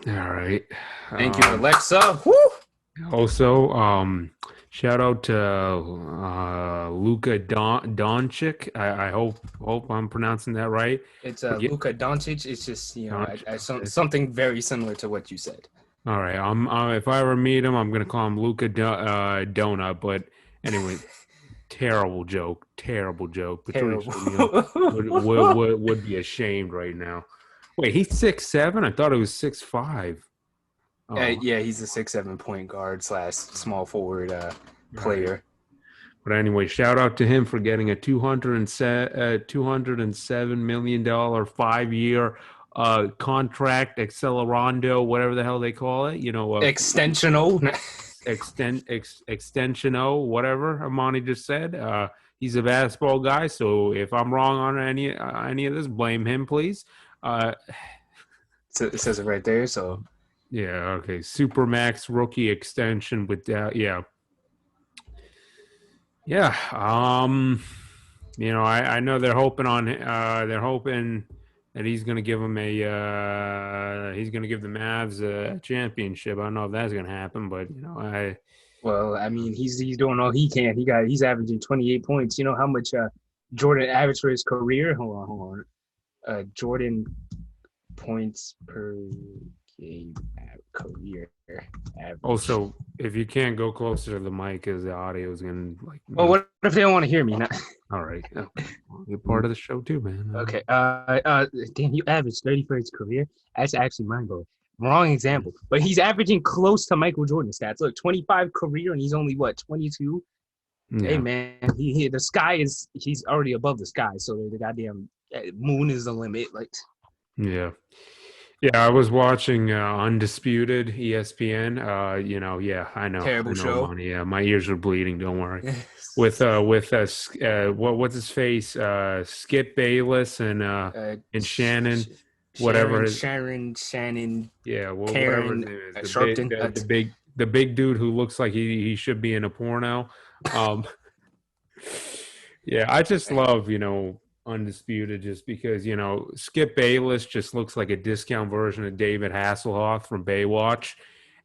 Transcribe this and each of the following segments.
All right. Thank you, Um, Alexa. Woo! also, shout out to Luka Doncic. I hope I'm pronouncing that right. It's Forget Luka Doncic. It's just Doncic. Okay. something very similar to what you said. All right. If I ever meet him, I'm gonna call him Luka Donut. But anyway, terrible joke. Terrible joke. Patrice Terrible. O'Neal would be ashamed right now. Wait, he's 6'7"? I thought it was 6'5". Oh, Yeah, he's a 6'7" point guard slash small forward all right. player. But anyway, shout out to him for getting a $207 million 5-year contract, accelerando, whatever the hell they call it. Extensional. Extension whatever Imani just said. He's a basketball guy, so if I'm wrong on any of this, blame him, please. Uh, It says it right there. So yeah, okay. Supermax rookie extension with yeah. Yeah. I know they're hoping that he's gonna give them he's gonna give the Mavs a championship. I don't know if that's gonna happen, but I well, I mean, he's doing all he can. He's averaging 28 points. You know how much Jordan averaged for his career? Hold on. Jordan points per game career average. also, if you can't go closer to the mic, because the audio is gonna Well, what if they don't want to hear me? Not, all right. Okay. Well, you're part of the show too, man. okay. Damn, you averaged 30 for his career. That's actually mind blowing. Wrong example, but he's averaging close to Michael Jordan stats. Look, 25 career, and he's only what 22. Hey Yeah. man, the sky he's already above the sky, so the goddamn moon is the limit. Like, Yeah. Yeah, I was watching Undisputed ESPN. Yeah, I terrible know, show. money. Yeah, my ears are bleeding. Don't worry. With what's his face? Skip Bayless and Shannon, whatever his Shannon, yeah, whatever his Karen, name is, Sharpton. the big dude who looks like he should be in a porno. Um, yeah, I just love Undisputed just because Skip Bayless just looks like a discount version of David Hasselhoff from Baywatch.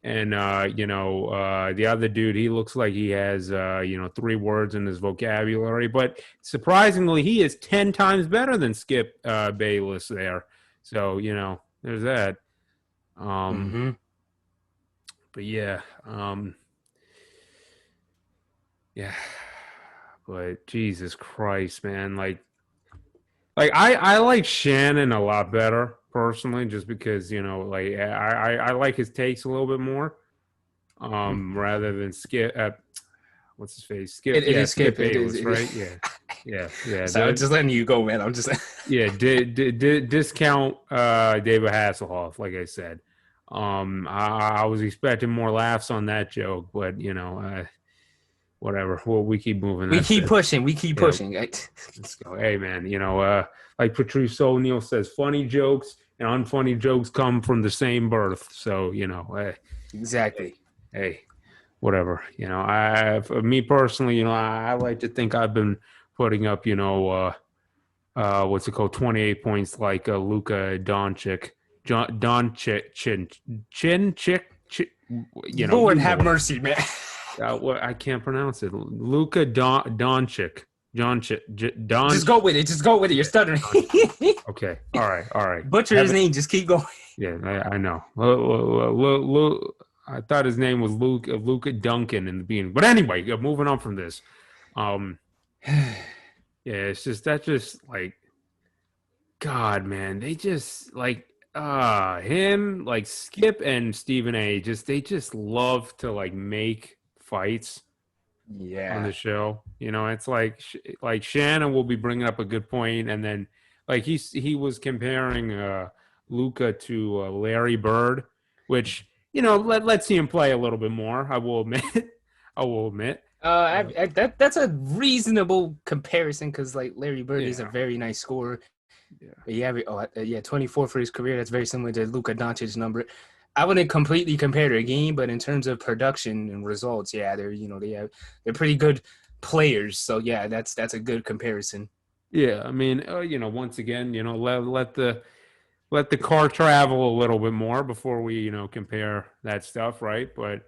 And the other dude, he looks like he has 3 words in his vocabulary, but surprisingly, he is 10 times better than Skip Bayless there. So there's that. Um, Mm-hmm. but yeah, but Jesus Christ, man, like I like Shannon a lot better personally, just because I like his takes a little bit more, rather than Skip. What's his face? Skip, It yeah, is Skip Skip. It is. Bayless, It is. right? Yeah, yeah. So I'm just letting you go, man. I'm just. Yeah, discount David Hasselhoff, like I said. I was expecting more laughs on that joke, but whatever. Well, we keep moving. We That's keep it. pushing. We keep Yeah, pushing. let's go. Hey, man, like Patrice O'Neal says, funny jokes and unfunny jokes come from the same birth. So, hey, Exactly. hey, whatever. For me personally, I like to think I've been putting up, what's it called, 28 points like Luka Doncic, Chick, Lord you know have what. mercy, man. What I can't pronounce it. Luka Doncic. Don. Just go with it. Just go with it. You're stuttering. Okay. All right. All right. Butcher his name. Just keep going. Yeah, I know. I thought his name was Luka Duncan in the beginning. But anyway, moving on from this. Um, yeah, it's just that just like God, man. They just like him, like Skip and Stephen A. They just love to like make fights on Yeah. the show. It's like Shannon will be bringing up a good point, and then like he was comparing Luca to Larry Bird, which let's see him play a little bit more. I will admit. I will admit. That's a reasonable comparison because like Larry Bird is a Yeah, very nice scorer. yeah, Yeah, 24 for his career. That's very similar to Luka Doncic's number. I wouldn't completely compare their game, but in terms of production and results, yeah, they're pretty good players. So yeah, that's a good comparison. yeah. I mean, once again, let the car travel a little bit more before we, compare that stuff, right? But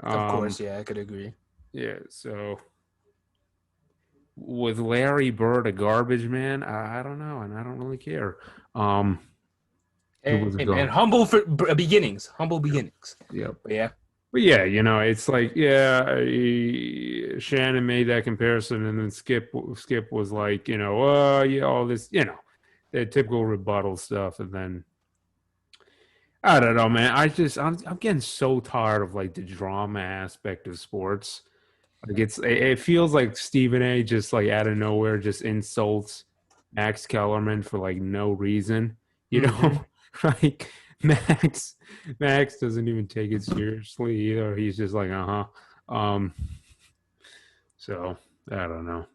Of um, course, yeah, I could agree. yeah. So was Larry Bird a garbage man? I don't know, and I don't really care. Um, he was a Hey man, garbage. humble for beginnings, humble Yep. beginnings. Yep. But yeah, But yeah, it's like Shannon made that comparison, and then Skip was like, yeah, all this, the typical rebuttal stuff, and then I don't know, man. I'm getting so tired of like the drama aspect of sports. Like it feels like Stephen A. just like out of nowhere just insults Max Kellerman for like no reason, you know? mm-hmm. Like Max Max doesn't even take it seriously either. He's just like, uh-huh. Um, so I don't know.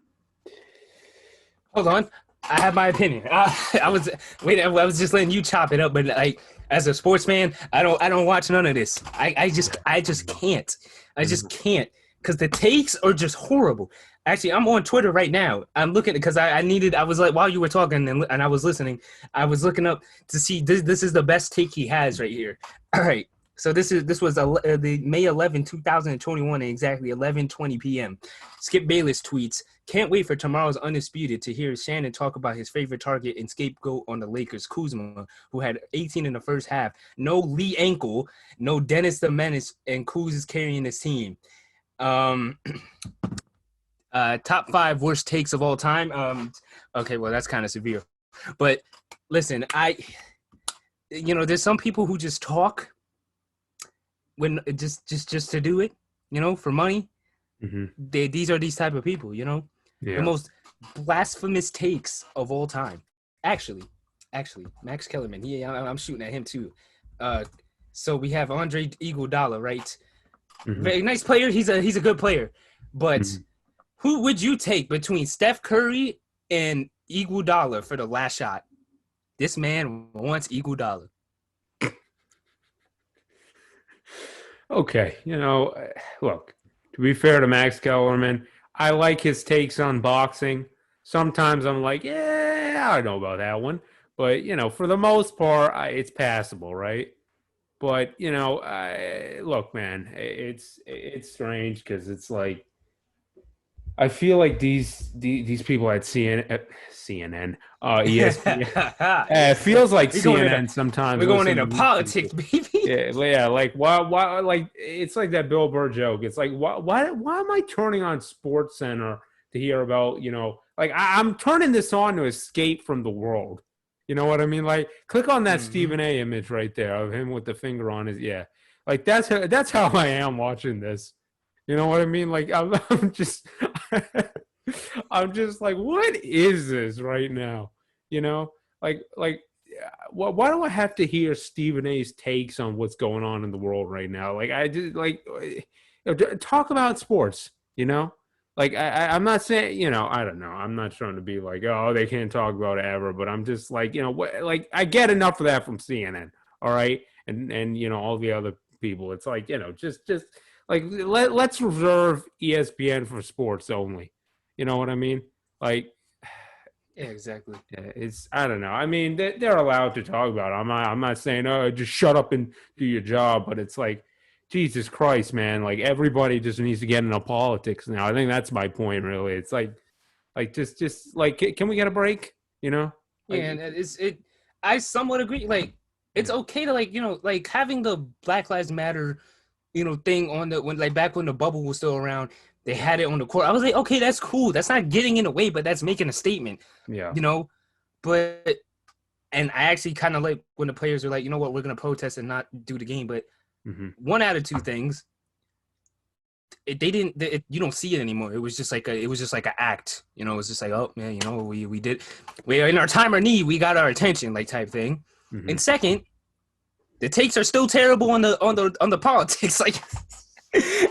Hold on, I have my opinion. I was wait, I was just letting you chop it up, but like as a sportsman, I don't watch none of this. I just can't. I just Mhm. can't because the takes are just horrible. Actually, I'm on Twitter right now. I'm looking because I needed. I was like while you were talking and I was listening. I was looking up to see this is the best take he has right here. All right. So this was the May 2021, at exactly 11:20 p.m. Skip Bayless tweets, "Can't wait for tomorrow's Undisputed to hear Shannon talk about his favorite target and scapegoat on the Lakers, Kuzma, who had 18 in the first half. No Lee Ankle, no Dennis the Menace, and Kuz is carrying his team." Um, Top five worst takes of all time. Okay, well that's kind of severe, but listen, there's some people who just talk when just to do it, for money. Mhm. These are these type of people, the Yeah. most blasphemous takes of all time. Actually, Max Kellerman. I'm shooting at him too. Uh, so we have Andre Iguodala, right? Mhm. Very nice player. He's a good player, but Mhm. who would you take between Steph Curry and Iguodala for the last shot? This man wants Iguodala. Okay, look, to be fair to Max Kellerman, I like his takes on boxing. Sometimes I'm like, yeah, I don't know about that one. But, for the most part, it's passable, right? But, look, man, it's strange because it's like I feel like these people at CNN, ESPN, it feels like we going into CNN sometimes we're going listen to into these politics, people. baby. Yeah, like why, like it's like that Bill Burr joke. It's like why am I turning on Sports Center to hear about, like I'm turning this on to escape from the world. You know what I mean? Like click on that Mm-hmm. Stephen A. image right there of him with the finger on his, yeah. Like that's how I am watching this. You know what I mean? Like I'm just I'm just like, what is this right now? You know, like why do I have to hear Stephen A's takes on what's going on in the world right now? Like I just like talk about sports. You know, like I'm not saying, I don't know. I'm not trying to be like, oh, they can't talk about it ever, but I'm just like, like I get enough of that from CNN. All right, and all the other people. It's like, just like let's reserve ESPN for sports only. You know what I mean? Like Yeah, exactly. it's I don't know. I mean they're allowed to talk about it. I'm not saying just shut up and do your job, but it's like Jesus Christ, man! Like everybody just needs to get into politics now. I think that's my point, really. It's like just like can we get a break? You know, Yeah, like and it. I somewhat agree. Like, it's yeah, okay to like having the Black Lives Matter, thing on the when like back when the bubble was still around, they had it on the court. I was like, okay, that's cool. That's not getting in the way, but that's making a statement, yeah, you know. But and I actually kind of like when the players are like, you know what, we're gonna protest and not do the game. But hmm one out of two things, they didn't. You don't see it anymore. It was just like it was just like an act. It was just like, oh man, we did. We in our time of need, we got our attention, like type thing. hmm And second, the takes are still terrible on the politics. Like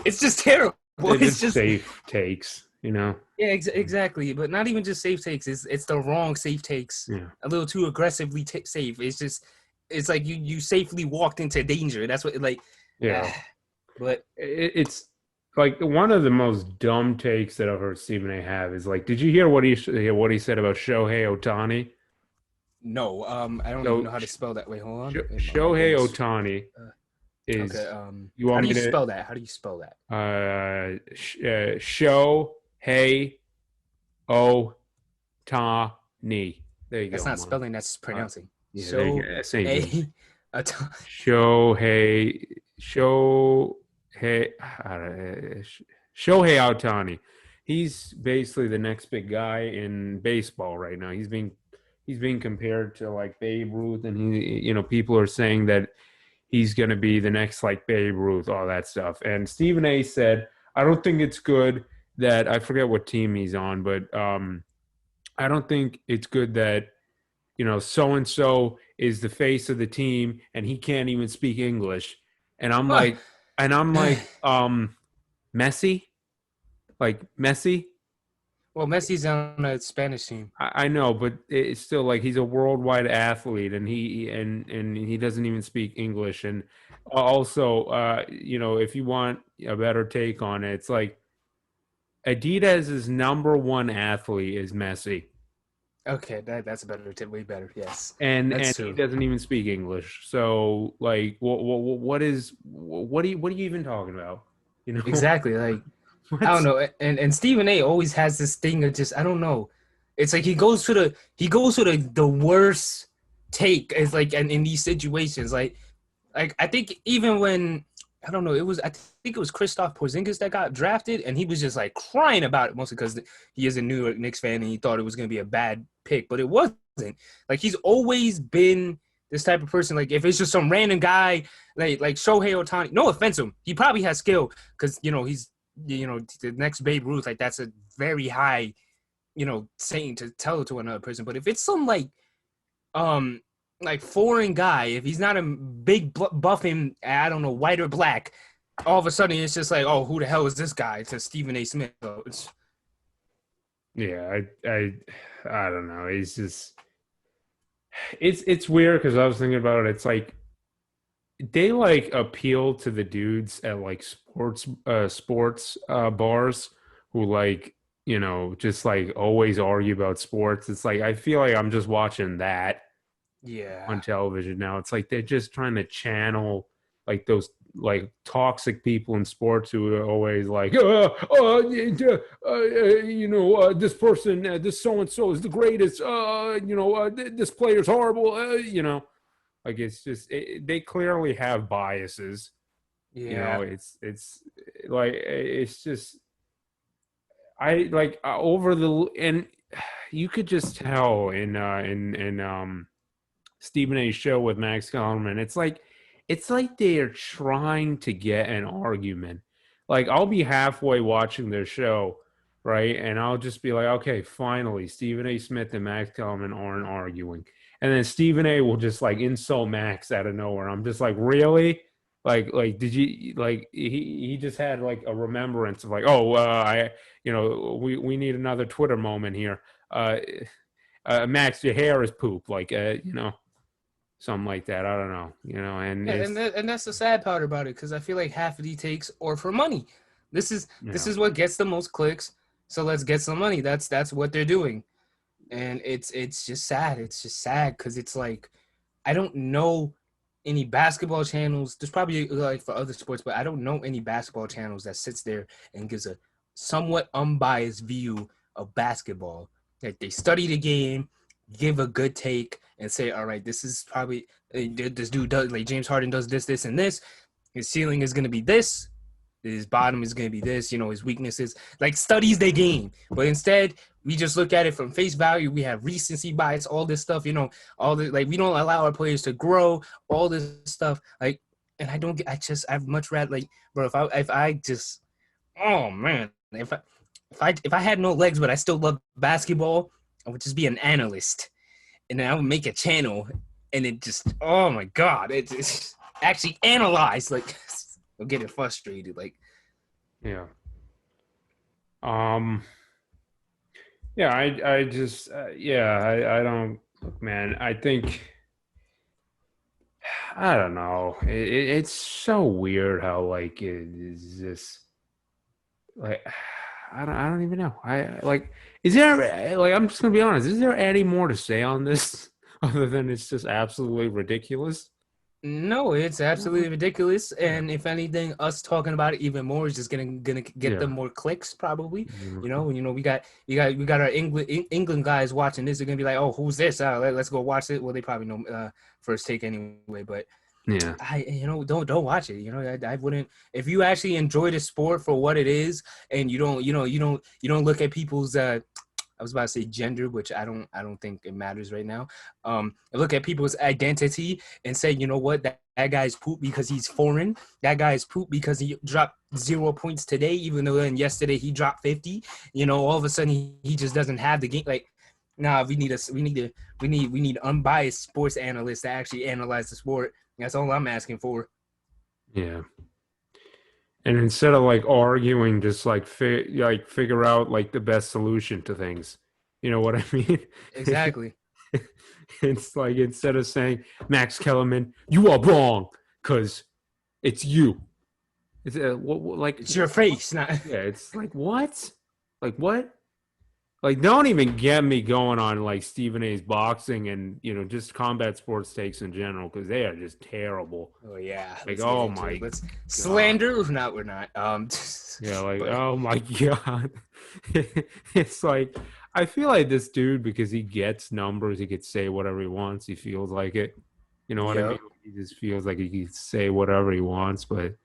it's just terrible. they're It's just just safe takes. yeah, exactly. But not even just safe takes. It's the wrong safe takes. Yeah, A little too aggressively safe. It's like you safely walked into danger. That's what like. yeah. Uh, but It's like one of the most dumb takes that I've heard Stephen A. have is like, did you hear what he said about Shohei Ohtani? No, I don't even know So how to spell that. Wait, hold on. Wait, my Shohei brain's Otani uh, okay. is. You How want do me you to spell that? How do you spell that? Shohei Otani. There you That's go, not man. spelling. That's Uh, pronouncing. yeah, there you So go. Same thing. a, a t- Shohei Shohei Ohtani. He's basically the next big guy in baseball right now. He's being compared to like Babe Ruth, and people are saying that he's going to be the next like Babe Ruth, all that stuff. And Stephen A. said, I don't think it's good that I forget what team he's on, but I don't think it's good that so and so is the face of the team and he can't even speak English. And I'm Huh. like, and I'm like, Messi, like Messi. Well, Messi's on a Spanish team. I know, but it's still like he's a worldwide athlete, and he doesn't even speak English. And also, if you want a better take on it, it's like Adidas's number one athlete is Messi, Okay, that's a better tip. Way better. Yes, and that's he true. doesn't even speak English. So like, what are you even talking about? You know Exactly. Like I don't what? know. And Stephen A. always has this thing of just I don't know. It's like he goes to the worst take. It's like and in these situations, like I think even when I don't know, I think it was Christoph Porzingis that got drafted, and he was just like crying about it, mostly because he is a New York Knicks fan and he thought it was going to be a bad pick, but it wasn't. Like he's always been this type of person. Like if it's just some random guy, like Shohei Otani, no offense to him, he probably has skill because he's the next Babe Ruth. Like that's a very high saying to tell to another person. But if it's some um like foreign guy, if he's not a big buff him, I don't know, white or black, all of a sudden it's just like, oh, who the hell is this guy to Stephen A. Smith? So Yeah, I don't know. He's just it's weird because I was thinking about it. It's like they like appeal to the dudes at like sports bars who like just like always argue about sports. It's like I feel like I'm just watching that yeah, on television now. It's like they're just trying to channel like those like toxic people in sports who are always like, this person, this so and so is the greatest. This player's horrible. Like it's just they clearly have biases. yeah, It's like it's just I like over the and you could just tell in Stephen A's show with Max Kellerman. It's like they're trying to get an argument. Like I'll be halfway watching their show, right? And I'll just be like, okay, finally, Stephen A. Smith and Max Kellerman aren't arguing. And then Stephen A. will just like insult Max out of nowhere. I'm just like, really? Like, did you like he just had like a remembrance of like, oh, we need another Twitter moment here. Uh, Max, your hair is poop. Like, something like that. I don't know, and yeah, and it's and that's the sad part about it because I feel like half of these takes are for money. This is you this know, is what gets the most clicks, so let's get some money. That's what they're doing, and it's just sad. It's just sad because it's like I don't know any basketball channels. There's probably like for other sports, but I don't know any basketball channels that sits there and gives a somewhat unbiased view of basketball. Like they study the game, give a good take, and say, all right, this is probably this dude does like James Harden does this, this, and this. His ceiling is gonna be this. His bottom is going to be this, his weaknesses, like studies the game. But instead, we just look at it from face value. We have recency bias, all this stuff, all the like, we don't allow our players to grow, all this stuff. Like, and I don't get, I'd much rather, like, bro, if I just, oh man, if I had no legs, but I still love basketball, I would just be an analyst and then I would make a channel and it just, oh my God, it's actually analyze, like, I'm getting frustrated. Like, yeah. Um, yeah, I just, yeah, I don't look, man. I think I don't know. It's so weird how like it is this like I don't even know. I like is there like I'm just gonna be honest. Is there any more to say on this? other than it's just absolutely ridiculous? No, it's absolutely ridiculous. And if anything, us talking about it even more is just gonna get Yeah. them more clicks, probably. Yeah. We got our England guys watching this. They're gonna be like, oh, who's this? Let's go watch it. Well, they probably know first take anyway. But Yeah. don't watch it. I wouldn't. If you actually enjoy the sport for what it is, and you don't look at people's I was about to say gender, which I don't think it matters right now. Look at people's identity and say, you know what, that guy's poop because he's foreign. That guy's poop because he dropped 0 points today, even though then yesterday he dropped 50. All of a sudden he just doesn't have the game. Like, nah, we need unbiased sports analysts to actually analyze the sport. That's all I'm asking for. Yeah. And instead of like arguing, just like figure out like the best solution to things. You know what I mean? Exactly. It's like instead of saying Max Kellerman, you are wrong because it's you. It's like It's your face, not. yeah. It's like what? Like what? Like don't even get me going on like Stephen A's boxing and just combat sports takes in general because they are just terrible. Oh yeah, Like let's get oh into my it. Let's god. slander. No, we're not. Yeah, like But oh my god. It's like I feel like this dude because he gets numbers, he could say whatever he wants. He feels like it. You know what I mean? yep. He just feels like he can say whatever he wants, but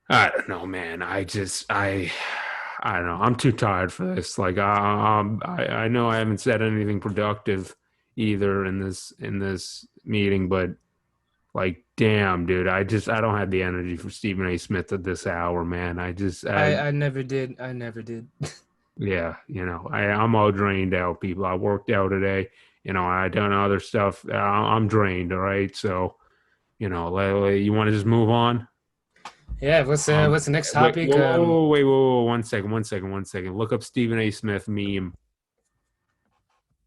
I don't know, man. I don't know. I'm too tired for this. Like I know I haven't said anything productive either in this meeting, but like, damn, dude, I don't have the energy for Stephen A. Smith at this hour, man. I never did. I never did. Yeah, I'm all drained out, people. I worked out today. I done other stuff. I'm drained. All right, so you want to just move on? Yeah. What's the next Wait, topic? whoa, wait, whoa, 1 second, 1 second, 1 second. Look up Stephen A. Smith meme.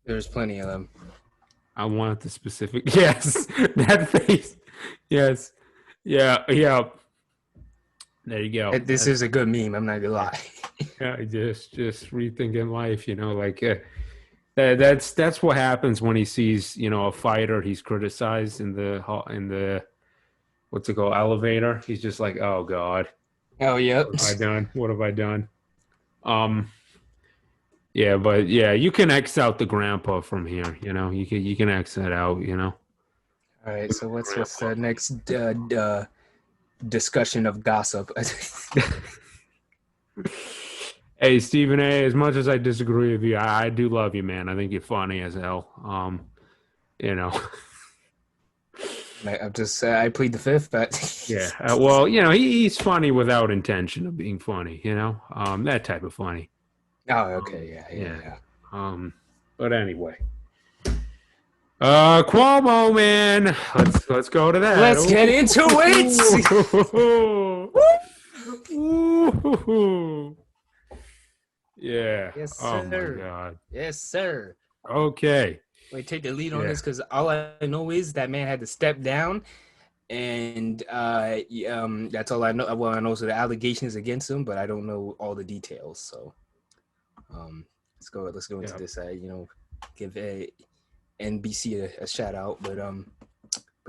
There's plenty of them. I want the specific. Yes, that face. Yes, yeah, yeah. There you go. This is a good meme. I'm not gonna lie. Yeah, just rethinking life. Like that's what happens when he sees a fighter he's criticized in the what's it called elevator. He's just like, oh god, Oh yep. what have I done? What have I done? Um, yeah, but yeah, you can X out the grandpa from here. You can X that out. All right. So what's the next discussion of gossip? Hey, Stephen A. As much as I disagree with you, I do love you, man. I think you're funny as hell. You know, I'm just I plead the fifth, but yeah. Well, he's funny without intention of being funny. That type of funny. oh okay, yeah, Yeah. yeah. But anyway, Cuomo, man. Let's go to that. Let's get into it. Ooh. Yeah. Yes, Oh my sir. God. Yes, sir. Okay. Wait, take the lead on Yeah. this because all I know is that man had to step down, and that's all I know. Well, I know so the allegations against him, but I don't know all the details. So, let's go into this. Give NBC a shout out, but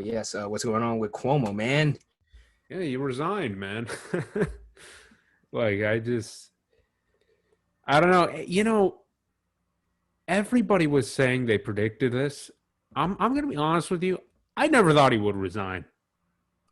yes, what's going on with Cuomo, man? Yeah, you resigned, man. Like I don't know. Everybody was saying they predicted this. I'm gonna be honest with you. I never thought he would resign.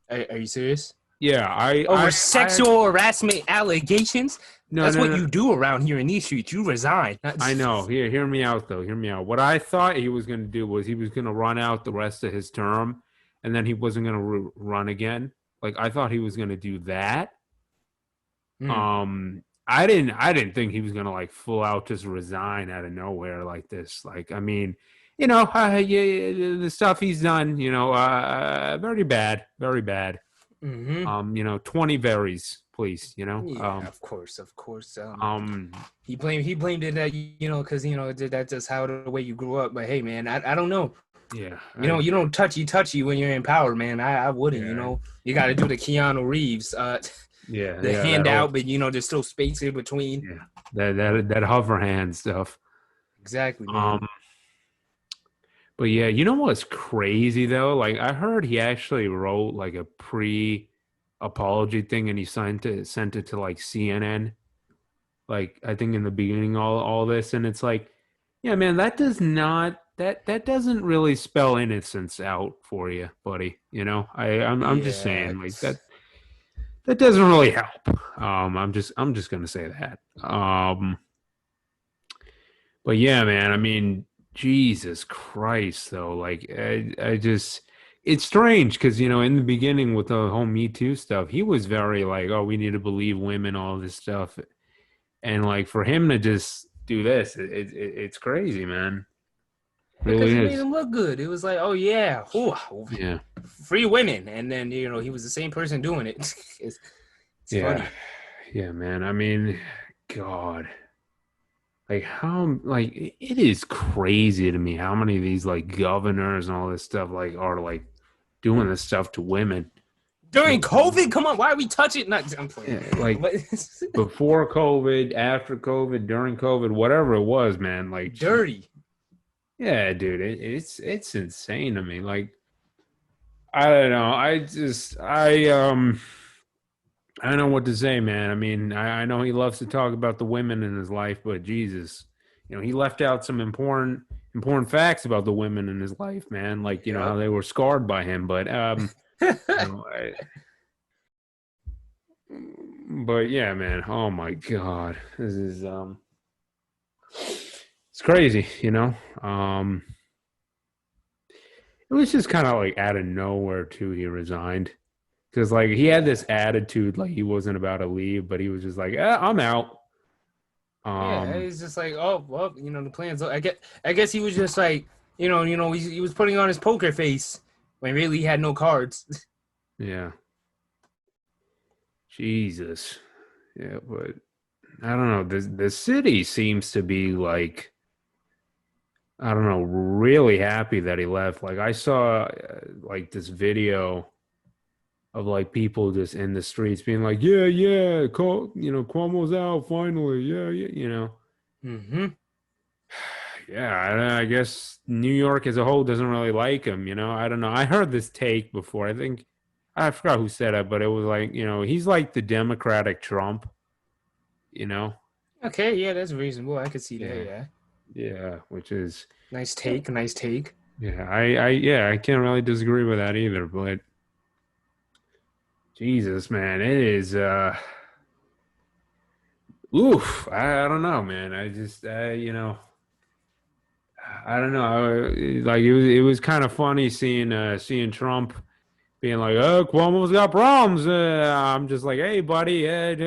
Are you serious? Yeah, Over sexual harassment allegations? No, That's no, what no. you do around here in these streets. You resign. I know. Hear me out though. Hear me out. What I thought he was gonna do was he was gonna run out the rest of his term, and then he wasn't gonna run again. Like I thought he was gonna do that. I didn't think he was gonna like full out just resign out of nowhere like this. Like, I mean, yeah, the stuff he's done, very bad, very bad. 20 varies, please. Yeah, of course. He blamed it that because that's just how the way you grew up. But hey, man, I don't know. Yeah, You don't touchy when you're in power, man. I wouldn't. Yeah. You got to do the Keanu Reeves. Yeah, the handout, but there's still space in between. Yeah, that hover hand stuff. Exactly, man. But yeah, you know what's crazy though? Like I heard he actually wrote like a pre-apology thing and he sent it to like CNN. Like I think in the beginning all this and it's like, yeah, man, that does not that doesn't really spell innocence out for you, buddy. You know, I'm just Yeah. saying like that doesn't really help. I'm just gonna say that. But yeah, man, I mean, Jesus Christ, though, like I just it's strange because you know in the beginning with the whole Me Too stuff, he was very like, oh, we need to believe women, all this stuff, and like for him to just do this, it's crazy, man. Because Really it made is. him look good. It was like, oh yeah, ooh, Yeah, free women, and then he was the same person doing it. It's yeah, funny. yeah, man. I mean, God, like how like it is crazy to me how many of these like governors and all this stuff like are like doing this stuff to women. During COVID, come on, why are we touching? Not, I'm playing, Yeah, like but before COVID, after COVID, during COVID, whatever it was, man. Like, dirty. yeah, dude, it's insane to me. Like, I don't know. I don't know what to say, man. I mean, I know he loves to talk about the women in his life, but Jesus, you know, he left out some important facts about the women in his life, man. Like, you know, how Yep. they were scarred by him. But you know, but yeah, man. Oh my God, this is it's crazy, you know. It was just kind of like out of nowhere too. He resigned because like he had Yeah. this attitude like he wasn't about to leave, but he was just like, I'm out. Yeah, Um, it's just like, oh well, the plans. I guess he was just like, he was putting on his poker face when really he had no cards. yeah, Jesus, yeah, but I don't know. The city seems to be like I don't know, really happy that he left. Like I saw like this video of like people just in the streets being like, yeah, yeah, you know, Cuomo's out finally, yeah, yeah, you know. Mm-hmm. Yeah, I guess New York as a whole doesn't really like him, you know. I don't know. I heard this take before. I think I forgot who said it, but it was like, you know, he's like the Democratic Trump, you know. Okay, yeah, that's reasonable. I could see that. Yeah, Yeah, yeah, which is nice take. Nice take. yeah, yeah, I can't really disagree with that either, but Jesus, man, it is oof, I don't know, man. I just you know, I don't know. Like it was kind of funny seeing Trump being like, "Oh, Cuomo's got problems." I'm just like, "Hey, buddy,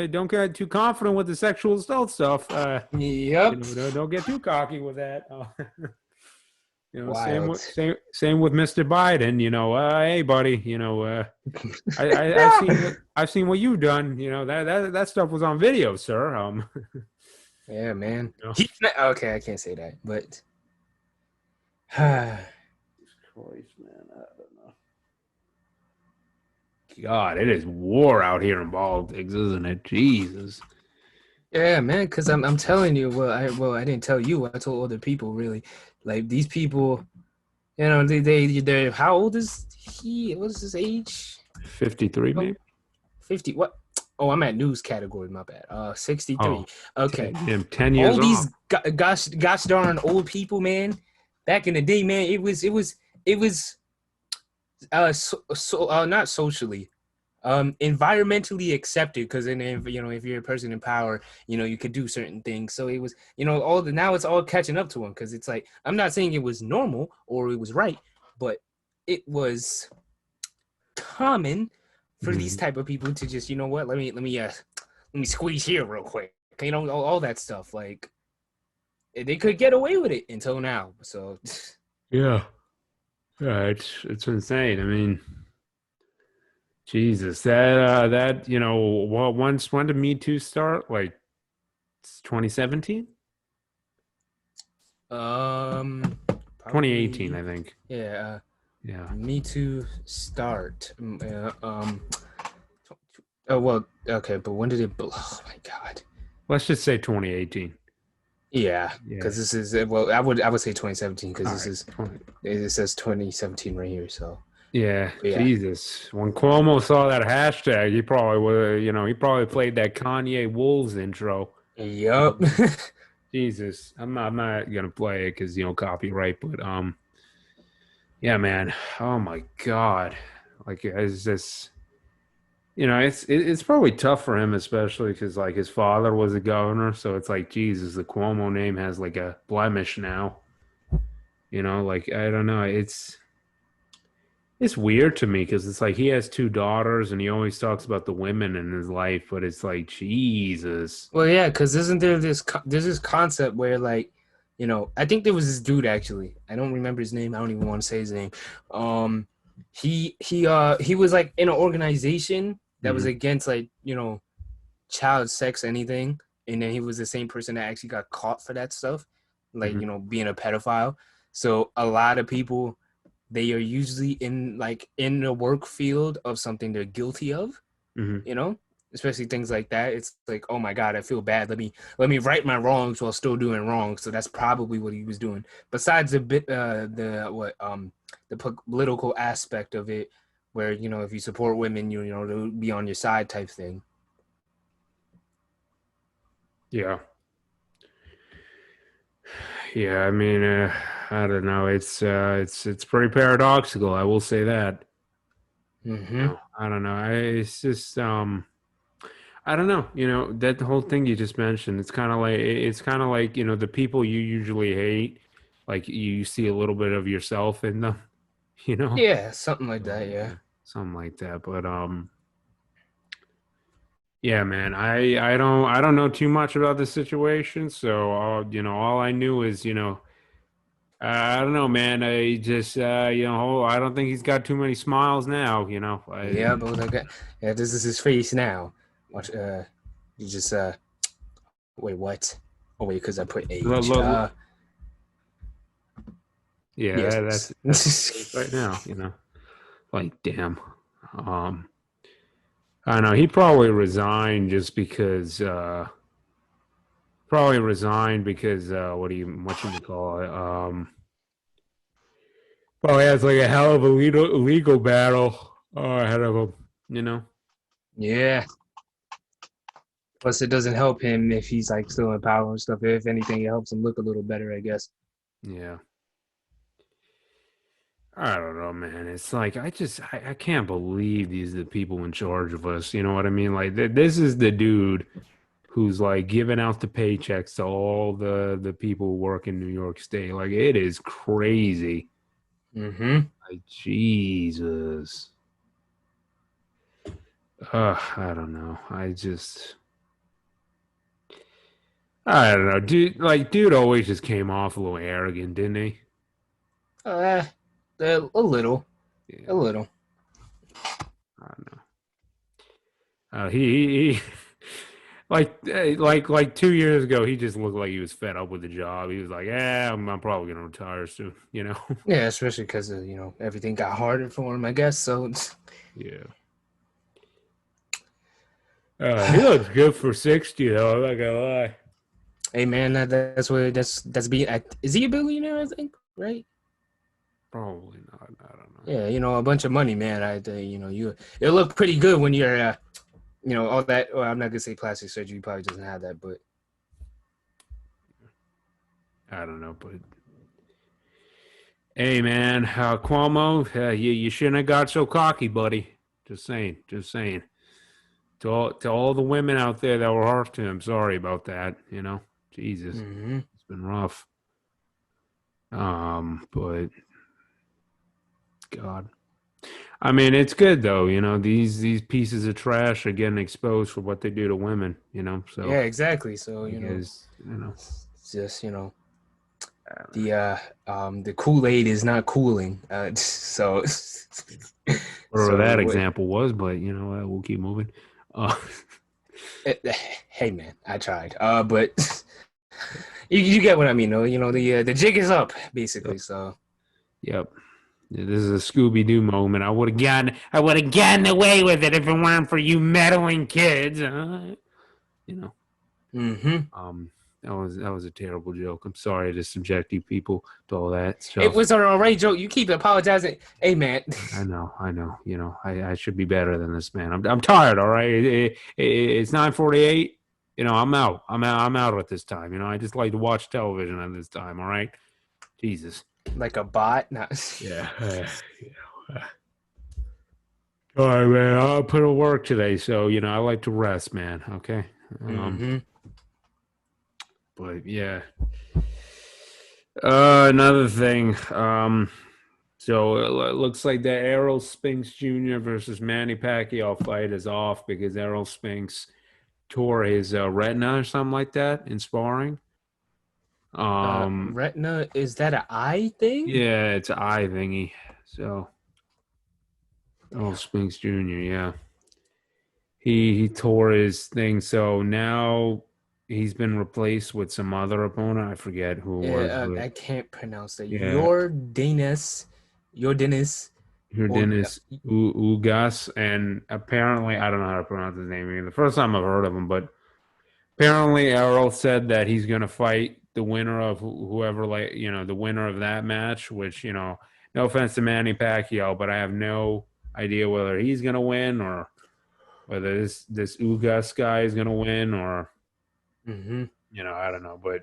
don't get too confident with the sexual assault stuff. You Yep. know, don't get too cocky with that." You know, Wild. same with Mr. Biden. You know, hey, buddy, you know, I've seen what you've done. You know that stuff was on video, sir. Yeah, man. You know, Okay, I can't say that, but Christ, man, I don't know. God, it is war out here in politics, isn't it? Jesus. yeah, man. Because I'm telling you, I didn't tell you. I told other people. Really, like these people. They how old is he? What is his age? 53, Oh, maybe? 50. What? Oh, I'm at news category. My bad. 63. Oh, Okay. damn, 10 All years off. these gosh darn old people, man. Back in the day, man, it was not socially, environmentally accepted because then if you're a person in power, you could do certain things. So it was, all the now it's all catching up to him because it's like I'm not saying it was normal or it was right, but it was common for these Mhm. type of people to just, what, let me squeeze here real quick, all that stuff. Like they could get away with it until now. So Yeah. Yeah, it's insane. I mean, Jesus, that you know, once when did Me Too start? Like 2017? um 2018, probably, I think. yeah. Yeah. Me Too start. Oh well, okay, but when did it? Oh my god. Let's just say 2018. Yeah, Yeah. because this is well, I would say 2017 because All this right. is it says 2017 right here. So, Yeah, but yeah, Jesus. When Cuomo saw that hashtag, he probably would, he probably played that Kanye Wolves intro. yup. Jesus, I'm not gonna play it because copyright, but yeah, man. Oh my God, like is this? It's probably tough for him, especially because like his father was a governor, so it's like Jesus, the Cuomo name has like a blemish now. Like I don't know, it's weird to me because it's like he has two daughters and he always talks about the women in his life, but it's like Jesus. Well, yeah, because isn't there there's this concept where like, I think there was this dude actually. I don't remember his name. I don't even want to say his name. Um, he was like in an organization that was Hmm. against like child sex anything, and then he was the same person that actually got caught for that stuff, like Hmm. being a pedophile. So a lot of people they are usually in the work field of something they're guilty of, Hmm. you know, especially things like that. It's like, oh my god, I feel bad. Let me right my wrongs while still doing wrong. So that's probably what he was doing. Besides a bit the political aspect of it, where if you support women, they'll be on your side type thing. Yeah. Yeah, I mean, I don't know. It's pretty paradoxical. I will say that. Mm-hmm. I don't know. It's just I don't know. That whole thing you just mentioned. It's kind of like the people you usually hate, like you see a little bit of yourself in them. You know, Yeah, something like so that. Yeah. yeah, something like that. But yeah, man. I don't know too much about the situation. So all I knew is I don't know, man. I just, I don't think he's got too many smiles now. Yeah, but like, yeah, this is his face now. Watch. You just wait. What? Oh wait, because I put lo- age. lo- yeah, Yes. that's his face right now. Like, damn. Um, I don't know. He probably resigned just because. Probably resigned because what you call it? Probably has like a hell of a legal battle ahead of him. You know. Yeah. Plus, it doesn't help him if he's like still in power and stuff. If anything, it helps him look a little better, I guess. Yeah. I don't know, man. It's like I can't believe these are the people in charge of us. You know what I mean? Like this is the dude who's like giving out the paychecks to all the people who work in New York State. Like it is crazy. Mm-hmm. Like Jesus. I don't know. I don't know. Dude always just came off a little arrogant, didn't he? Uh, a little, a Yeah, little. I don't know. He like 2 years ago, he just looked like he was fed up with the job. He was like, "Yeah, I'm probably gonna retire soon." Yeah, especially because everything got harder for him, I guess. So, Yeah. He looks good for 60, though. I'm not gonna lie. hey man, that's being. Is he a billionaire? I think, right? Probably not. I don't know. Yeah, a bunch of money, man. You look pretty good when you're all that. Well, I'm not gonna say plastic surgery probably doesn't have that, but I don't know, but hey, man, Cuomo, you shouldn't have got so cocky, buddy. Just saying, just saying. To all the women out there that were harsh to him, sorry about that. Jesus, mm-hmm. it's been rough. But God, I mean, it's good though. These pieces of trash are getting exposed for what they do to women. So Yeah, exactly. So I guess it's just the Kool Aid is not cooling. So whatever that so example was, but what, we'll keep moving. Uh, hey man, I tried. But you get what I mean, though. The jig is up basically. yep, So yep. Yeah, this is a Scooby Doo moment. I would have gotten away with it if it weren't for you meddling kids. You know. mm-hmm. Um. that was a terrible joke. I'm sorry to subject you people to all that It stuff. was an alright joke. You keep apologizing. Hey, man. I know. I should be better than this, man. I'm tired. All right, it's 9:48. I'm out. I'm out at this time. I just like to watch television at this time. All right, Jesus. Like a bot? Nah. Yeah. All right, man. I'll put in work today, so I like to rest, man. Okay. Mm-hmm. But yeah. Another thing. So it looks like the Errol Spinks Jr. versus Manny Pacquiao fight is off because Errol Spinks tore his retina or something like that in sparring. Retina, is that an eye thing? Yeah, it's an eye thingy. So Errol Damn. Spinks Jr. Yeah, he tore his thing. So now he's been replaced with some other opponent. I forget who it was, Yeah, but I can't pronounce that. yeah, Your Dennis, or Dennis Ugas, and apparently I don't know how to pronounce his name. The first time I've heard of him, but apparently Errol said that he's going to fight the winner of whoever, like the winner of that match. Which no offense to Manny Pacquiao, but I have no idea whether he's going to win or whether this Ugas guy is going to win, or mm-hmm. I don't know, but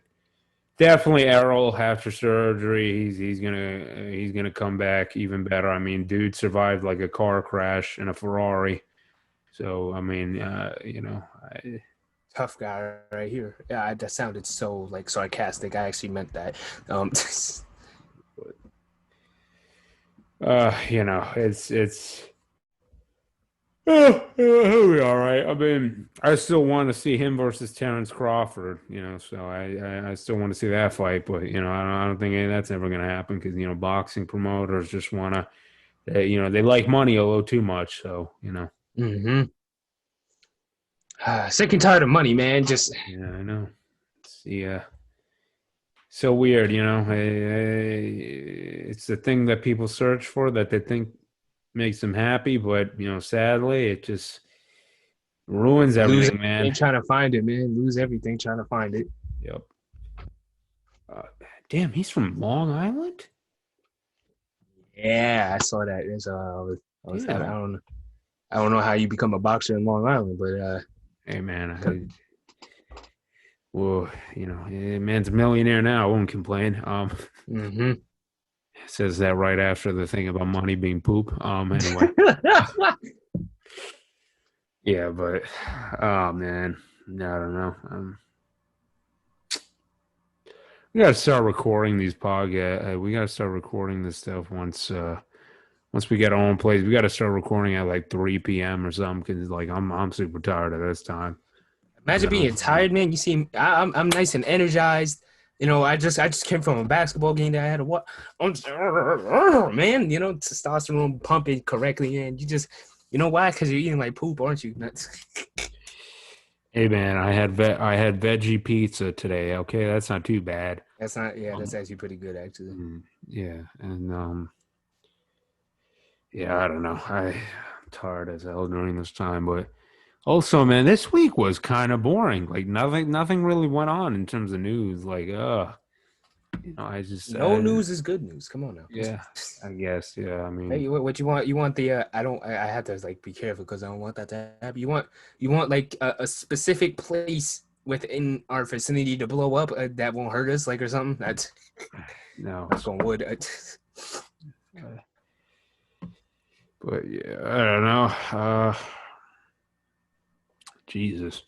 definitely Errol after surgery, he's gonna come back even better. I mean, dude survived like a car crash in a Ferrari, so I mean, Tough guy right here. Yeah, that sounded so like sarcastic. I actually meant that. Um, it's he'll be all right. I mean, I still want to see him versus Terrence Crawford. So I still want to see that fight, but I don't think that's ever gonna happen because boxing promoters just want to. They like money a little too much, so. mm-hmm. Sick and tired of money, man. Just Yeah, I know. It's so weird, It's the thing that people search for that they think makes them happy, but sadly, it just ruins lose everything, man. everything trying to find it, man. Lose everything trying to find it. Yep. Uh, Damn, he's from Long Island. Yeah, I saw that. Yeah. I don't know how you become a boxer in Long Island, but Hey, man. Well, man's a millionaire now. I won't complain. mm-hmm. Says that right after the thing about money being poop. Anyway. Yeah, but oh man, I don't know. We gotta start recording these podcasts. We gotta start recording this stuff once we get our own place. We gotta start recording at like 3 p.m. or something because like I'm super tired of this time. Imagine being tired, man. You see, I'm nice and energized. I just came from a basketball game that I had to watch. Man, testosterone pumping correctly, and you just, why? Because you're eating like poop, aren't you? Hey man, I had veggie pizza today. Okay, that's not too bad. That's not. Yeah, that's actually pretty good, actually. Yeah, and yeah, I don't know. I'm tired as hell during this time, but. Also, man, this week was kind of boring. Like nothing really went on in terms of news. Like, I just No news is good news. Come on now. yeah, I guess, yeah. I mean, Hey, what you want? You want the? I have to like be careful because I don't want that to happen. You want like a specific place within our vicinity to blow up that won't hurt us, like or something. That's no, knock on wood. but yeah, I don't know. Jesus.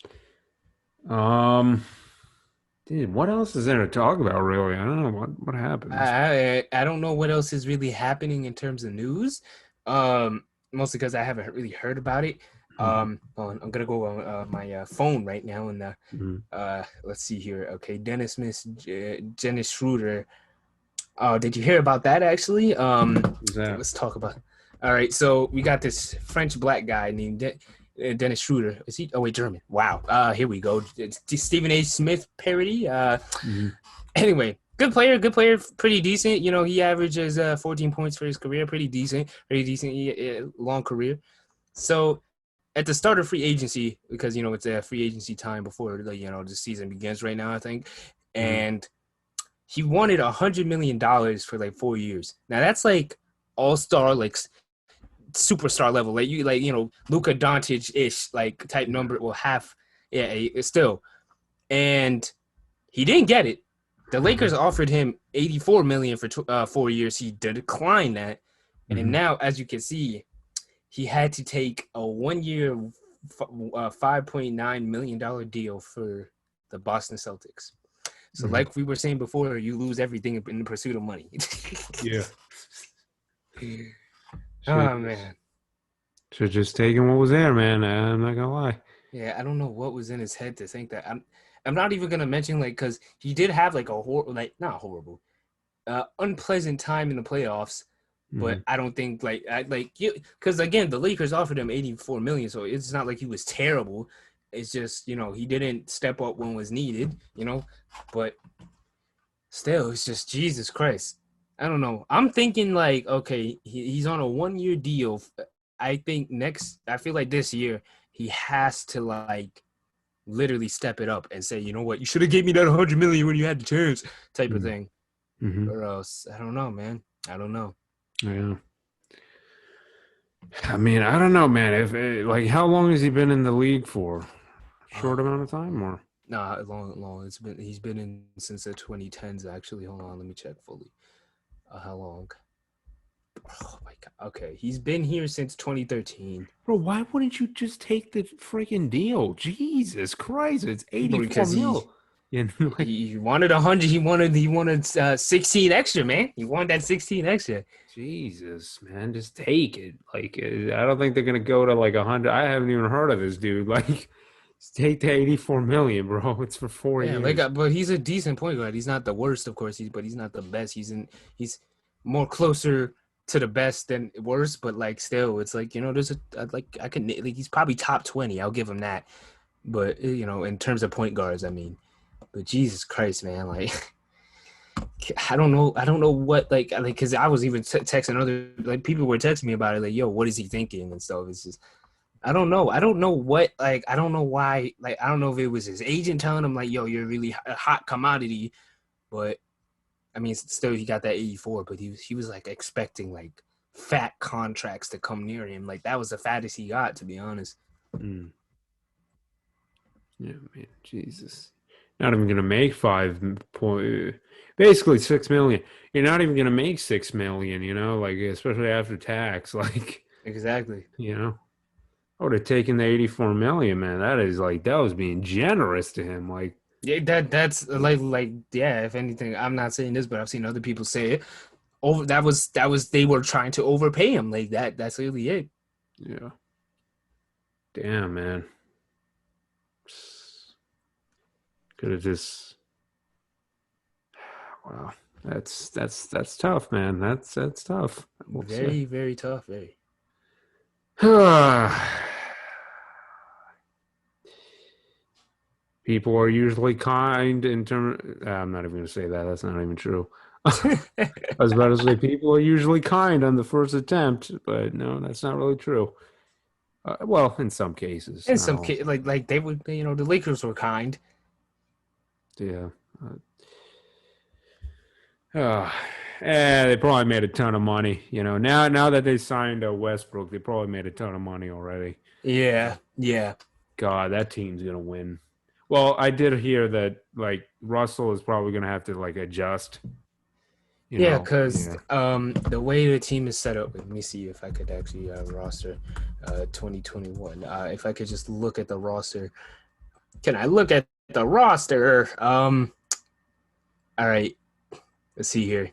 Dude, what else is there to talk about? Really, I don't know what happened. I don't know what else is really happening in terms of news. Mostly because I haven't really heard about it. I'm gonna go on my phone right now and let's see here. Okay, Dennis Schroeder. Oh, did you hear about that actually? that? Let's talk about. All right, so we got this French black guy named Dennis Schroeder. Is he? Oh wait, German. Wow. Here we go. It's Stephen A. Smith parody. Anyway, good player. Pretty decent. He averages 14 points for his career. Pretty decent. Long career. So at the start of free agency, because it's a free agency time before the season begins right now, I think, Mm-hmm. and he wanted $100 million for like 4 years. Now that's like all star, like superstar level, like Luka Doncic ish like type Yeah. number. Well, half, yeah, it's still, and he didn't get it. The Mm-hmm. Lakers offered him 84 million for 4 years. He declined that, and Mm-hmm. now, as you can see, he had to take a 1 year, $5.9 million deal for the Boston Celtics. So, Mm-hmm. like we were saying before, you lose everything in the pursuit of money. Yeah. Should Oh just man, should just taken what was there, man. I'm not gonna lie. yeah, I don't know what was in his head to think that. I'm not even gonna mention like because he did have like like not horrible, unpleasant time in the playoffs. Mm-hmm. But I don't think because again the Lakers offered him 84 million, so it's not like he was terrible. It's just he didn't step up when was needed. But still, it's just Jesus Christ. I don't know. I'm thinking like okay, he's on a 1 year deal. I feel like this year he has to like literally step it up and say, you know what, you should have gave me that 100 million when you had the chance, type of thing. Mm-hmm. Or else, I don't know, man. I don't know. Yeah. I mean, I don't know, man. If like, how long has he been in the league for? Short amount of time, Um, or nah, long, long. He's been in since the 2010s. Actually, hold on, let me check fully. How long? Oh my god. Okay, he's been here since 2013. bro? Why wouldn't you just take the freaking deal? Jesus Christ, it's 84 Because mil. And like, he wanted 100. He wanted 16 extra, man. He wanted that 16 extra. Jesus, man, just take it. Like, I don't think they're gonna go to like 100. I haven't even heard of this dude. Like, just take the 84 million, bro. It's for four Yeah, years. but he's a decent point guard. He's not the worst, of course. But he's not the best. He's more closer to the best than worst. But like, still, it's like there's like I can like he's probably top 20. I'll give him that. But in terms of point guards, I mean, but Jesus Christ, man, like I don't know what because I was even texting other like people were texting me about it, like, yo, what is he thinking and stuff. It's just I don't know. I don't know what I don't know why. Like I don't know if it was his agent telling him like, yo, you're really a hot commodity, but I mean, still he got that 84, but he was like expecting like fat contracts to come near him. Like that was the fattest he got, to be honest. Mm. Yeah, man, Jesus. Not even gonna make basically 6 million. You're not even gonna make 6 million, like especially after tax. Like, Exactly. you know, I would have taken the 84 million, man. That was being generous to him. Like, Yeah, that's like yeah. If anything, I'm not saying this, but I've seen other people say it. That was they were trying to overpay him like that. That's really it. yeah, damn, man. Could have just wow. That's tough, man. That's tough. I will say. Very very tough. Very. People are usually kind in terms. I'm not even going to say that. That's not even true. I was about to say people are usually kind on the first attempt, but no, that's not really true. Well, in some cases, In not some all. case, like they would, the Lakers were kind. Yeah. Uh, they probably made a ton of money. Now that they signed Westbrook, they probably made a ton of money already. Yeah, yeah, God, that team's gonna win. Well, I did hear that like Russell is probably gonna have to like adjust. yeah. Because Yeah. the way the team is set up. Let me see if I could actually roster 2021. If I could just look at the roster. Can I look at the roster? All right. Let's see here.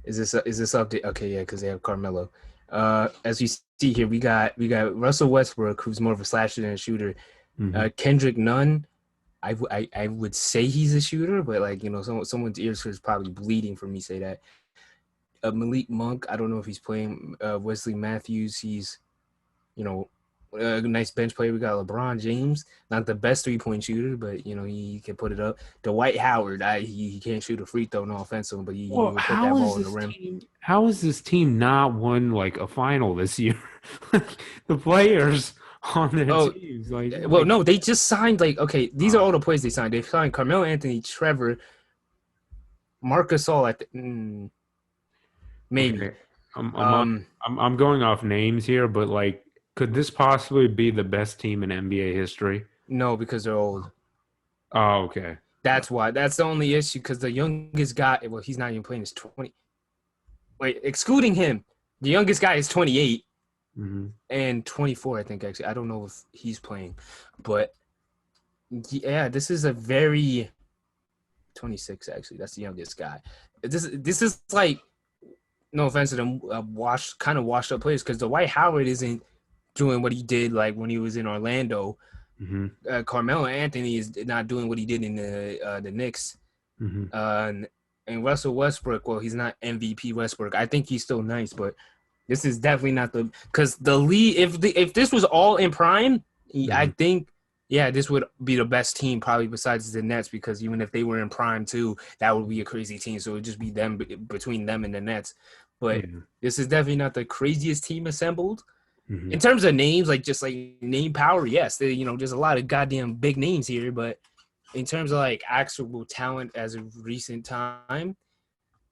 Is this update? Okay, yeah, because they have Carmelo. As you see here, we got Russell Westbrook, who's more of a slasher than a shooter. Hmm. Kendrick Nunn, I would say he's a shooter, but like someone's ears is probably bleeding for me to say that. Malik Monk, I don't know if he's playing. Wesley Matthews, he's you know a nice bench player. We got LeBron James, not the best 3-point shooter, but he can put it up. Dwight Howard, he can't shoot a free throw, no offense to him, but he Well, will put that ball in the rim. how is this team not won like a final this year? Like, the players on their Oh, teams. Like, well, like no, they just signed like okay. These are uh, all the players they signed. They signed Carmelo Anthony, Trevor, Marcus All maybe. okay, I'm I'm on, Um, I'm going off names here, but like, could this possibly be the best team in NBA history? no, because they're old. Oh, okay. That's why. That's the only issue. Because the youngest guy, well, he's not even playing. Is 20. Wait, excluding him, the youngest guy is 28 Mm-hmm. and 24. I think actually. I don't know if he's playing, but yeah, this is a very 26. Actually, that's the youngest guy. This is like no offense to them, washed up players because the Dwight Howard isn't doing what he did like when he was in Orlando. Mm-hmm. Carmelo Anthony is not doing what he did in the Knicks. Mm-hmm. And Russell Westbrook, well, he's not MVP Westbrook. I think he's still nice, but this is definitely not the because the league. If this was all in prime, I Mm-hmm. think yeah, this would be the best team probably besides the Nets because even if they were in prime too, that would be a crazy team. So it would just be them between them and the Nets. But Yeah. this is definitely not the craziest team assembled Mm-hmm. in terms of names, like just like name power. Yes, there's a lot of goddamn big names here, but in terms of like actual talent as of recent time,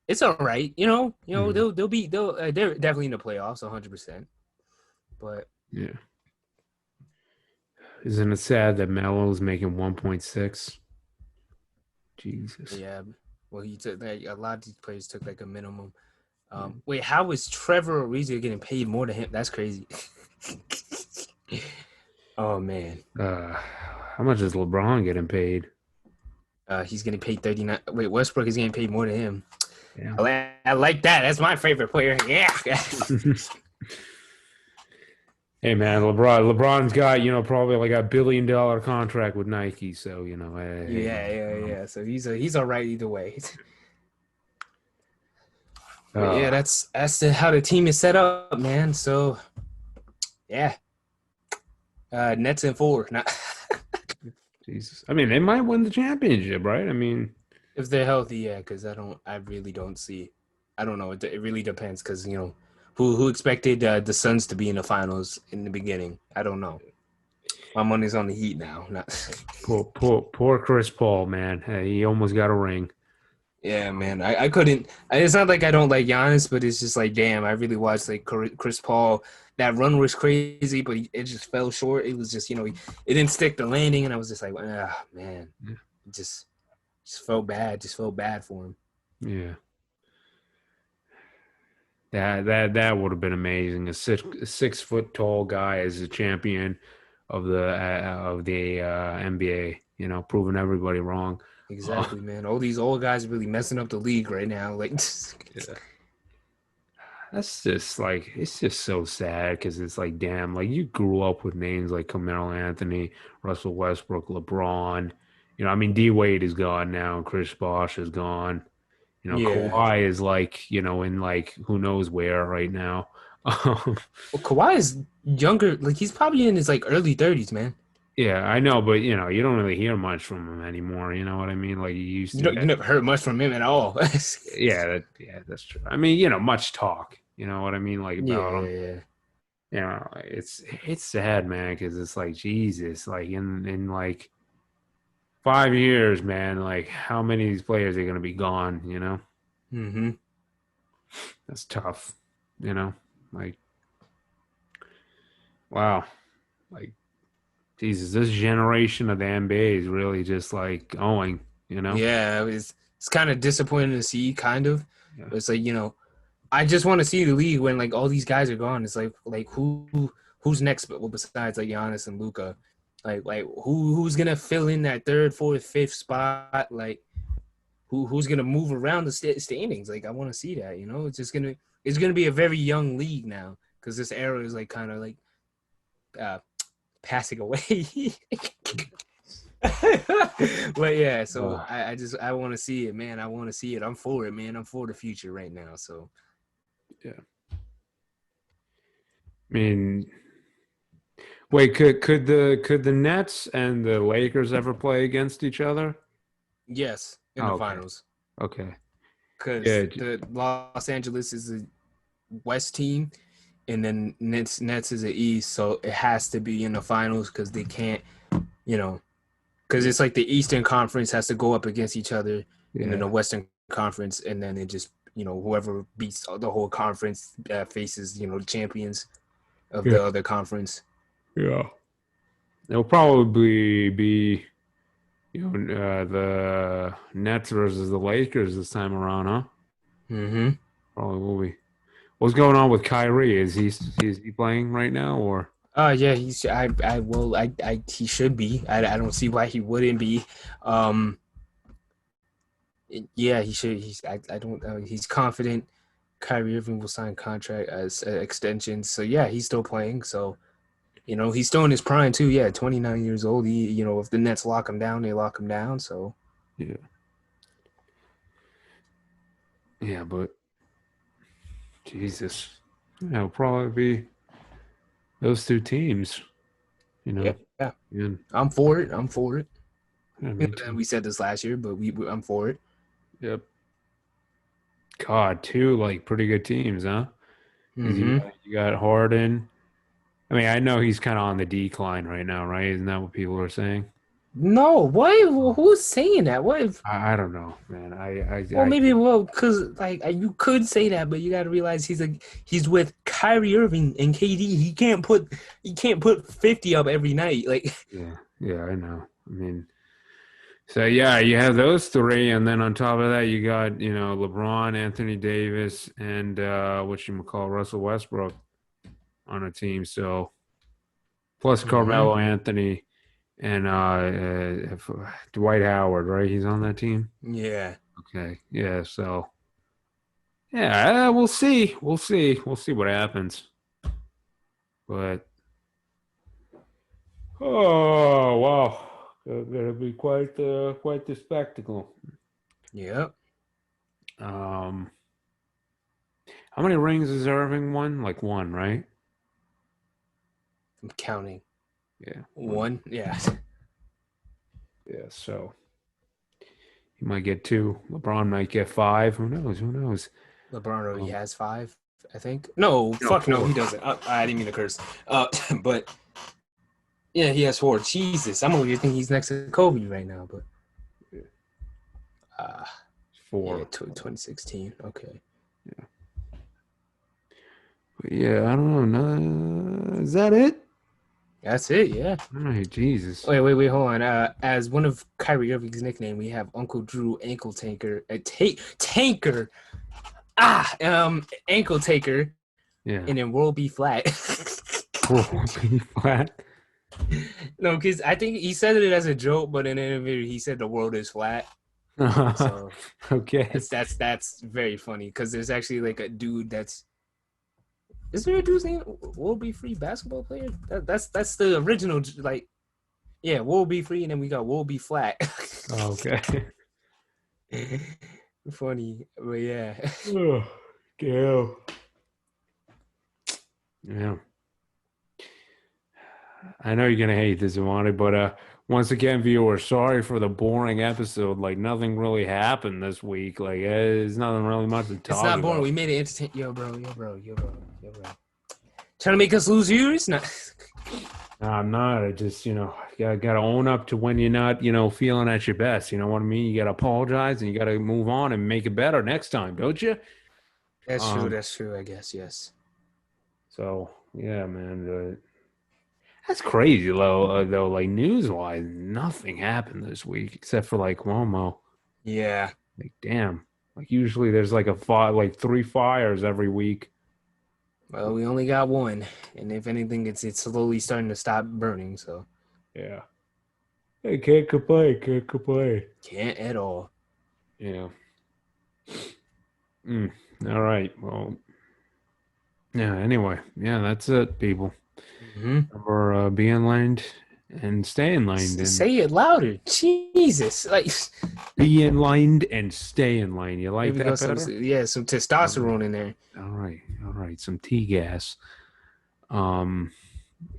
it's all right. Mm-hmm. they're definitely in the playoffs, 100%. But Yeah. Isn't it sad that Melo's making 1.6? Jesus. yeah, well, he took like, a lot of these players took like a minimum. Yeah. Wait, how is Trevor Ariza getting paid more than him? That's crazy. Oh man, How much is LeBron getting paid? he's getting paid 39. Wait, Westbrook is getting paid more than him. Yeah. I like that. That's my favorite player. Yeah. Hey man, LeBron's got, probably like $1 billion contract with Nike, so hey, Yeah. So he's all right either way. But uh yeah, how the team is set up, man. So yeah, Nets in four. Not Jesus. I mean, they might win the championship, right? I mean, if they're healthy, yeah. Because I really don't see. I don't know. It really depends because who expected the Suns to be in the finals in the beginning? I don't know. My money's on the Heat now. Not. poor Chris Paul, man. Hey, he almost got a ring. Yeah, man. I couldn't. It's not like I don't like Giannis, but it's just like, damn. I really watched like Chris Paul. That run was crazy, but it just fell short. It was just, it didn't stick the landing, and I was just like, ah, man. Yeah. It just felt bad. Just felt bad for him. Yeah. That would have been amazing. A 6 foot tall guy as a champion of the NBA. Proving everybody wrong. Exactly, man. All these old guys are really messing up the league right now. Like, Yeah. That's just like it's just so sad because it's like damn, like you grew up with names like Carmelo Anthony, Russell Westbrook, LeBron. I mean D Wade is gone now, and Chris Bosh is gone. yeah. Kawhi is like, in like who knows where right now. Um, Well, Kawhi is younger. Like, he's probably in his like early 30s, man. yeah, I know, but you don't really hear much from him anymore. You know what I mean? Like you used to You get. never heard much from him at all. Yeah, that's true. I mean, much talk. You know what I mean? Like about him. Yeah. It's sad, man, because it's like Jesus, like in like 5 years, man, like how many of these players are gonna be gone, Mm-hmm. That's tough, like wow, like Jesus, this generation of the NBA is really just like going. Yeah, it's kind of disappointing to see, kind of. Yeah. But it's like, I just want to see the league when like all these guys are gone. It's like who's next but besides like Giannis and Luka? Like who's gonna fill in that third, fourth, fifth spot? Like who's gonna move around the standings? Like I want to see that. It's gonna be a very young league now because this era is like kind of like uh, passing away. But yeah, so Uh, I want to see it, man. I want to see it. I'm for it, man. I'm for the future right now. So yeah. I mean, wait, could the Nets and the Lakers ever play against each other? yes, in the Oh, okay. finals Okay. because Yeah. the Los Angeles is a West team and then Nets is the East, so it has to be in the finals because they can't, you know, because Yeah. it's like the Eastern Conference has to go up against each other, and then the Yeah. Western Conference, and then it just whoever beats the whole conference faces the champions of Yeah. the other conference. Yeah. It'll probably be the Nets versus the Lakers this time around, huh? Mm-hmm. Probably will be. What's going on with Kyrie? Is he playing right now or? Yeah, he's I will I he should be. I don't see why he wouldn't be. Um, yeah, he should. I don't. He's confident. Kyrie Irving will sign contract as extensions. So yeah, he's still playing. So he's still in his prime too. Yeah, 29 years old. If the Nets lock him down, they lock him down. So Yeah. Yeah, but Jesus. Yeah, it'll probably be those two teams, you yeah, know. yeah, And I'm for it. I'm for it. yeah, me too. We said this last year, but I'm for it. Yep. God, two like pretty good teams, huh? Because you Mm-hmm. got you got Harden. I mean, I know he's kind of on the decline right now, right? Isn't that what people are saying? No, what? Oh, Who's saying that? What? I don't know, man. Well, I maybe because like you could say that, but you got to realize he's with Kyrie Irving and KD. He can't put 50 up every night. Like, yeah, yeah, I know. I mean, so yeah, you have those three, and then on top of that, you got LeBron, Anthony Davis, and what you call Russell Westbrook on a team. So plus hmm Carmelo Anthony and Dwight Howard, right? He's on that team. yeah, Okay, yeah. So yeah, we'll see. We'll see. We'll see what happens. But oh wow, gonna be quite the spectacle. yeah. Um, how many rings is Irving won? Like one, right? I'm counting Yeah, one. one. Yeah, Yeah. So he might get two. LeBron might get five. Who knows? Who knows? LeBron already Um, has five. I think. No, no, fuck no, four. he doesn't. I didn't mean to curse. But yeah, he has four. Jesus, I'm over here thinking he's next to Kobe right now. But Yeah, uh yeah, four. 2016. Okay. Yeah. But yeah, I don't know. No, is that it? That's it. Yeah. All right, Jesus. Wait, hold on. As one of Kyrie Irving's nickname, we have Uncle Drew Ankle Tanker, Tanker, Ankle Taker, Yeah. and then World Be Flat. B flat. No, because I think he said it as a joke, but in an interview he said the world is flat. So Okay. that's very funny because there's actually like a dude that's is there a dude's name World Be Free basketball player? That's the original like yeah World Be Free and then we got World Be Flat. Okay. Funny, but yeah. Oh, damn. Yeah. I know you're gonna hate this, Imani, but once again, viewers, sorry for the boring episode. Like nothing really happened this week. Like there's nothing really much to It's talk not boring. about. We made it entertaining. Yo, bro. Trying to make us lose viewers? Not. No, I'm not. I just, gotta own up to when you're not, feeling at your best. You know what I mean? You gotta apologize and you gotta move on and make it better next time, don't you? That's true. Um, That's true. I guess yes. so yeah, man. That's crazy though. Like news wise, nothing happened this week except for like Cuomo. Yeah. Like, damn. Like usually there's like a fire, like three fires every week. Well, we only got one, and if anything, it's slowly starting to stop burning. So Yeah. Hey, can't complain. Can't complain. can't at all. Yeah. Mm. All right. Well, yeah. Anyway, yeah, that's it, people. Mm-hmm. Remember, be in line and stay in line, and Say it louder. Jesus. Like be in line and stay in line. You there like we go. that Some better? yeah, some All right. testosterone in there. All right. All right. Some tea gas. Um,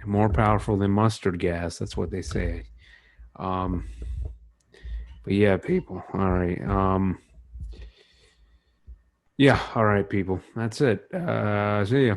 more powerful than mustard gas. That's what they say. Um, but yeah, people. All right. Yeah. All right, people. That's it. See ya.